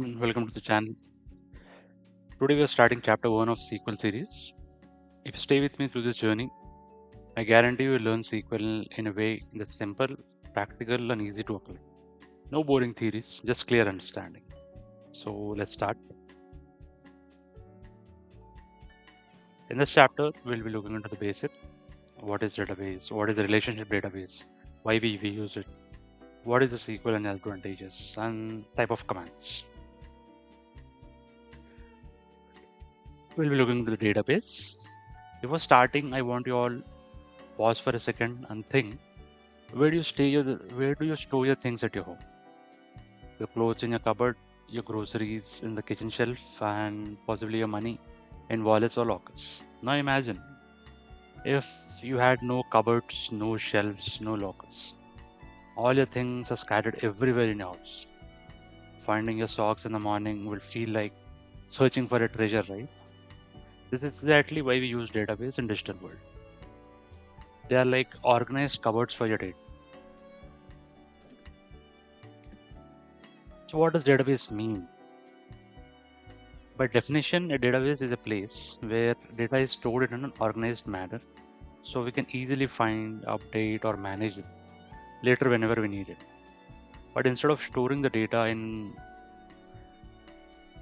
Welcome to the channel. Today we are starting chapter 1 of SQL series. If you stay with me through this journey, I guarantee you will learn SQL in a way that's simple, practical and easy to apply. No boring theories, just clear understanding. So let's start. In this chapter, we'll be looking into the basics. What is database? What is the relationship database? Why we use it? What is the SQL and advantages? And type of commands. We'll be looking into the database. Before starting, I want you all pause for a second and think. Where do you store your things at your home? Your clothes in your cupboard, your groceries in the kitchen shelf, and possibly your money in wallets or lockers. Now imagine if you had no cupboards, no shelves, no lockers. All your things are scattered everywhere in your house. Finding your socks in the morning will feel like searching for a treasure, right? This is exactly why we use database in digital world. They are like organized cupboards for your data. So what does database mean? By definition, a database is a place where data is stored in an organized manner so we can easily find, update, or manage it later whenever we need it. But instead of storing the data in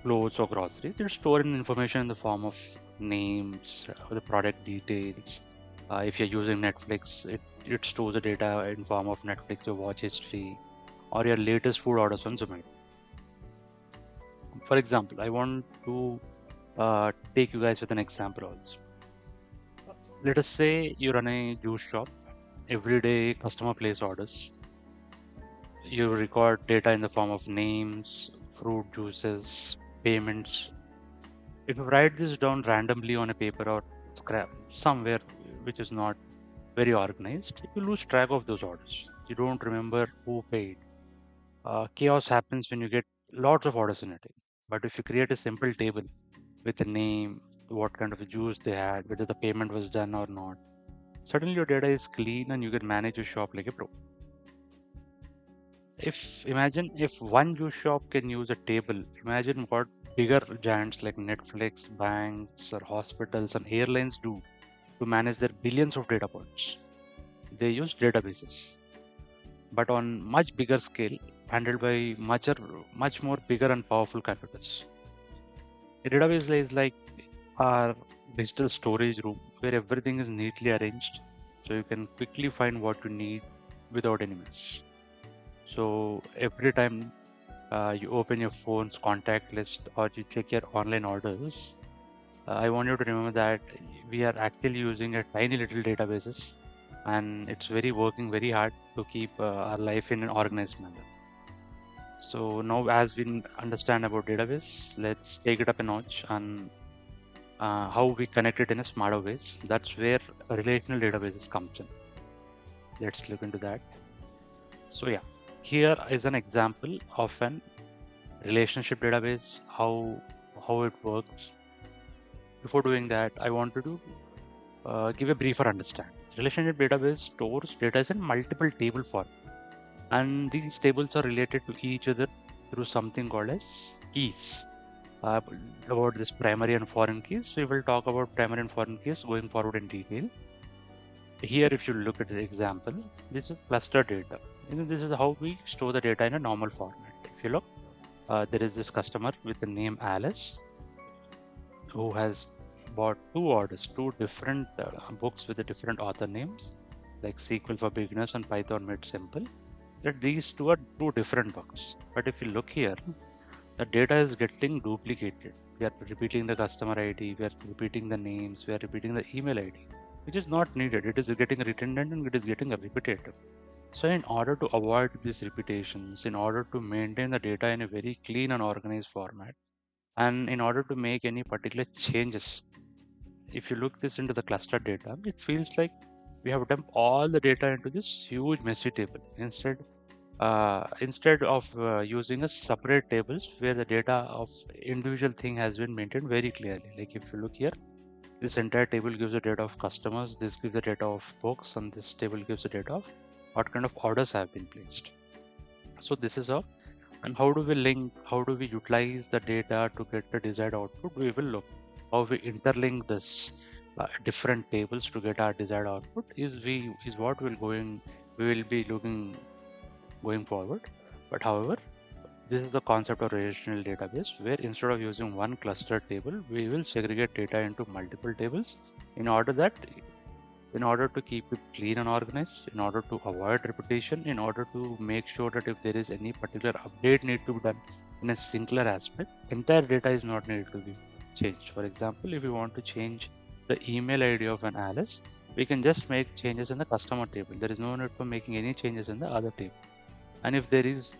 clothes or groceries, it's stored in information in the form of names, the product details. If you're using Netflix, it stores the data in form of Netflix, your watch history, or your latest food orders on Zomato. For example, I want to take you guys with an example also. Let us say you run a juice shop. Every day, customer place orders. You record data in the form of names, fruit juices, payments. If you write this down randomly on a paper or scrap somewhere which is not very organized, you lose track of those orders. You don't remember who paid. Chaos happens when you get lots of orders in a day. But if you create a simple table with a name, what kind of a juice they had, whether the payment was done or not, suddenly your data is clean and you can manage your shop like a pro. Imagine if one juice shop can use a table, imagine what bigger giants like Netflix, banks, or hospitals and airlines do to manage their billions of data points. They use databases, but on much bigger scale, handled by much more bigger and powerful computers. A database is like our digital storage room where everything is neatly arranged so you can quickly find what you need without any mess. So every time you open your phone's contact list or you check your online orders, I want you to remember that we are actually using a tiny little databases and it's working very hard to keep our life in an organized manner. So now as we understand about database, let's take it up a notch and how we connect it in a smarter ways. That's where relational databases comes in. Let's look into that. So yeah, here is an example of an relationship database, how it works. Before doing that, I wanted to give a briefer understanding. Relationship database stores data in multiple table form, and these tables are related to each other through something called as keys. Uh, about this primary and foreign keys, we will talk about primary and foreign keys going forward in detail. Here, if you look at the example, this is cluster data. This is how we store the data in a normal format. If you look, there is this customer with the name Alice who has bought two different books with the different author names, like SQL for Beginners and Python Made Simple. That these two are two different books. But if you look here, the data is getting duplicated. We are repeating the customer ID, we are repeating the names, we are repeating the email ID, which is not needed. It is getting redundant and it is getting repetitive. So in order to avoid these repetitions, in order to maintain the data in a very clean and organized format, and in order to make any particular changes, if you look this into the cluster data, it feels like we have dumped all the data into this huge messy table instead of using a separate tables where the data of individual thing has been maintained very clearly. Like if you look here, this entire table gives the data of customers, this gives the data of books, and this table gives the data of what kind of orders have been placed. So this is how And how do we link, how do we utilize the data to get the desired output? We will look how we interlink this different tables to get our desired output is what we will be looking going forward. But however, this is the concept of relational database, where instead of using one cluster table, we will segregate data into multiple tables in order that in order to keep it clean and organized, in order to avoid repetition, in order to make sure that if there is any particular update need to be done in a simpler aspect, entire data is not needed to be changed. For example, if we want to change the email ID of an Alice, we can just make changes in the customer table. There is no need for making any changes in the other table. And if there is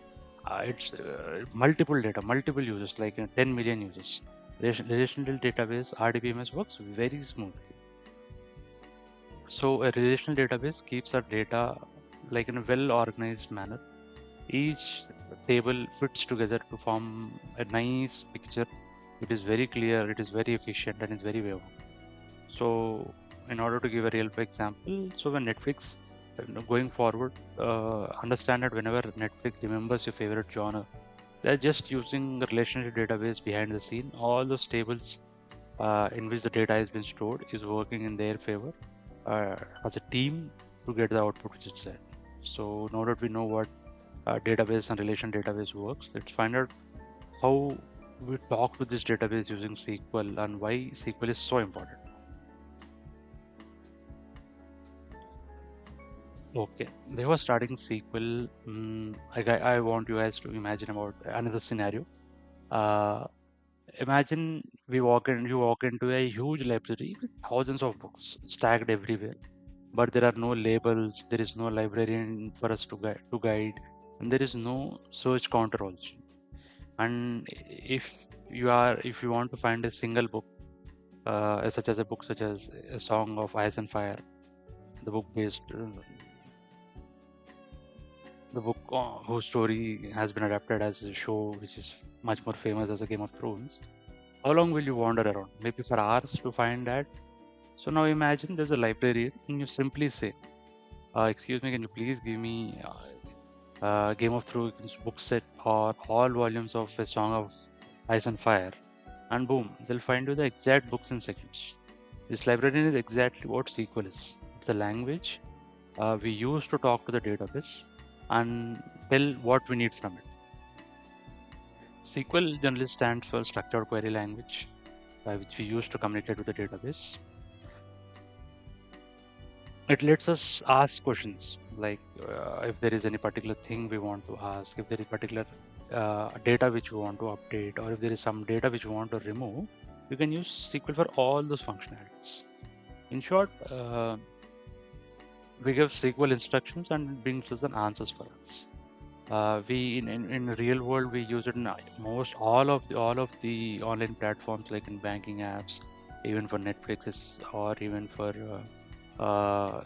it's multiple data, multiple users, like 10 million users, relational database RDBMS works very smoothly. So a relational database keeps our data like in a well organized manner. Each table fits together to form a nice picture. It is very clear, it is very efficient, and it's very well. So in order to give a real example, so when Netflix going forward, understand that whenever Netflix remembers your favorite genre, they're just using the relationship database behind the scene. All those tables in which the data has been stored is working in their favor as a team to get the output which is said. So now that we know what database and relation database works, let's find out how we talk to this database using SQL and why SQL is so important. Okay, they were starting SQL. I want you guys to imagine about another scenario. Uh, Imagine you walk into a huge library with thousands of books stacked everywhere, but there are no labels, there is no librarian for us to guide, and there is no search counter also. And if you want to find a single book, such as a book such as A Song of Ice and Fire, the book based the book whose story has been adapted as a show, which is much more famous as a Game of Thrones. How long will you wander around? Maybe for hours to find that. So now imagine there's a librarian and you simply say, excuse me, can you please give me Game of Thrones book set or all volumes of A Song of Ice and Fire? And boom, they'll find you the exact books in seconds. This librarian is exactly what SQL is. It's the language we use to talk to the database and tell what we need from it. SQL generally stands for Structured Query Language, which we use to communicate with the database. It lets us ask questions like if there is any particular thing we want to ask, if there is particular data which we want to update, or if there is some data which we want to remove, you can use SQL for all those functionalities. In short, we give SQL instructions and it brings us an answers for us. We in real world we use it in most all of the online platforms, like in banking apps, even for Netflix or even for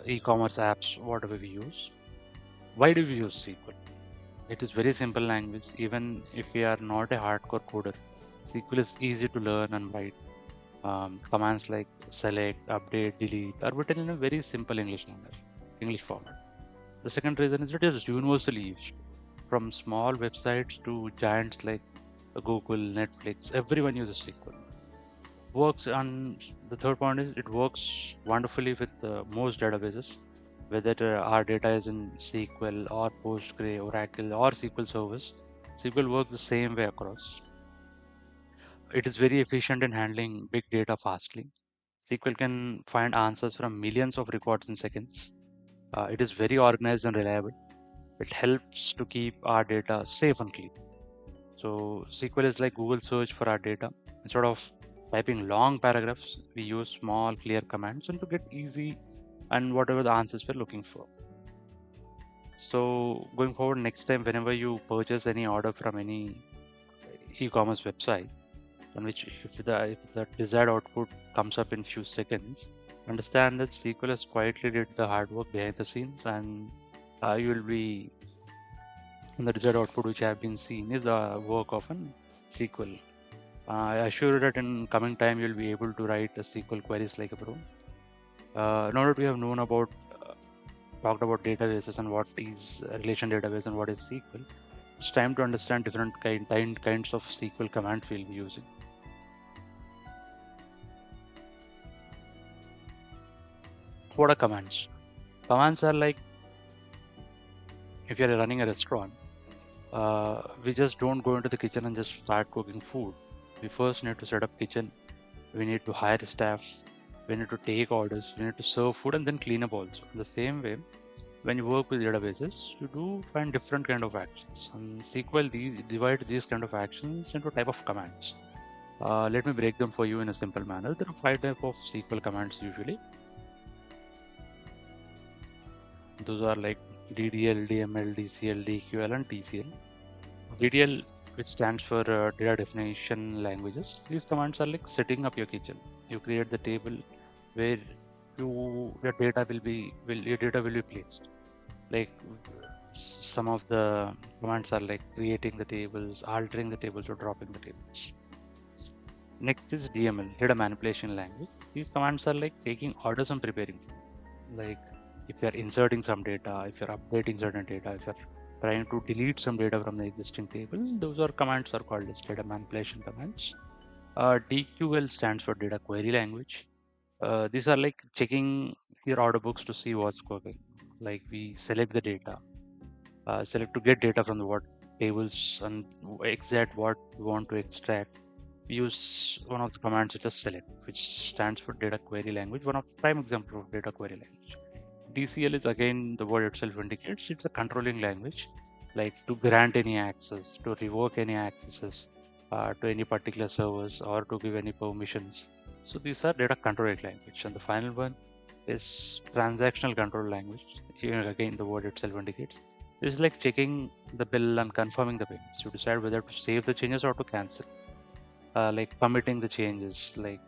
e-commerce apps, whatever we use. Why do we use SQL? It is very simple language. Even if we are not a hardcore coder, SQL is easy to learn and write. Commands like select, update, delete are written in a very simple English format. The second reason is it is universally used. From small websites to giants like Google, Netflix, everyone uses SQL. Works, and the third point is it works wonderfully with most databases, whether our data is in SQL or Postgre, Oracle, or SQL Service. SQL works the same way across. It is very efficient in handling big data fastly. SQL can find answers from millions of records in seconds. It is very organized and reliable. It helps to keep our data safe and clean. So SQL is like Google search for our data. Instead of typing long paragraphs, we use small, clear commands and to get easy and whatever the answers we're looking for. So going forward, next time, whenever you purchase any order from any e-commerce website, on which if the desired output comes up in few seconds, understand that SQL has quietly did the hard work behind the scenes, and you will be and the desired output which have been seen is the work of an SQL. I assure you that in coming time you'll be able to write a SQL queries like a pro. Now that we have known talked about databases and what is a relation database and what is SQL, it's time to understand different kinds of SQL commands we'll be using. What are commands? Commands are like, if you're running a restaurant, we just don't go into the kitchen and just start cooking food. We first need to set up kitchen. We need to hire staff. We need to take orders. We need to serve food and then clean up also. In the same way, when you work with databases, you do find different kind of actions. And SQL divides these kind of actions into type of commands. Let me break them for you in a simple manner. There are 5 types of SQL commands usually. Those are like DDL, DML, DCL, DQL, and TCL. DDL, which stands for data definition languages. These commands are like setting up your kitchen. You create the table where your data will be placed. Like some of the commands are like creating the tables, altering the tables, or dropping the tables. Next is DML, data manipulation language. These commands are like taking orders and preparing. Like if you're inserting some data, if you're updating certain data, if you're trying to delete some data from the existing table, those are commands are called as data manipulation commands. DQL stands for data query language. These are like checking your order books to see what's cooking. Like we select the data, select to get data from the what tables and exact what we want to extract. We use one of the commands such as select, which stands for data query language, one of the prime example of data query language. DCL is again the word itself indicates it's a controlling language, like to grant any access, to revoke any accesses to any particular servers, or to give any permissions. So these are data controlling language. And the final one is transactional control language. Here again, the word itself indicates. This is like checking the bill and confirming the payments to decide whether to save the changes or to cancel. Like committing the changes, like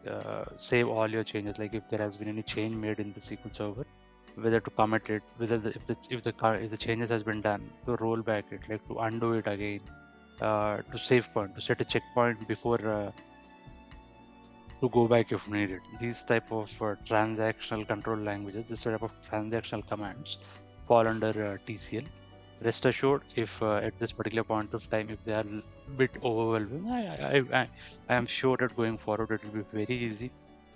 save all your changes. Like if there has been any change made in the SQL server, whether to commit it, whether if the changes has been done, to roll back it, like to undo it again, to save point, to set a checkpoint before to go back if needed. These type of transactional control languages, this type of transactional commands fall under TCL. Rest assured, if at this particular point of time, if they are a bit overwhelming, I am sure that going forward it will be very easy.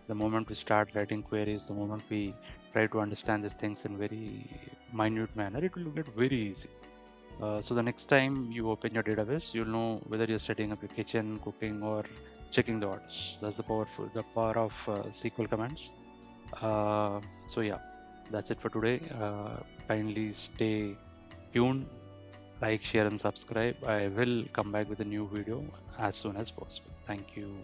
The moment we start writing queries, the moment we try to understand these things in very minute manner, it will get very easy. So the next time you open your database, you'll know whether you're setting up your kitchen, cooking, or checking the odds. That's the power of SQL commands. So yeah, that's it for today. Kindly stay tuned, like, share, and subscribe. I will come back with a new video as soon as possible. Thank you.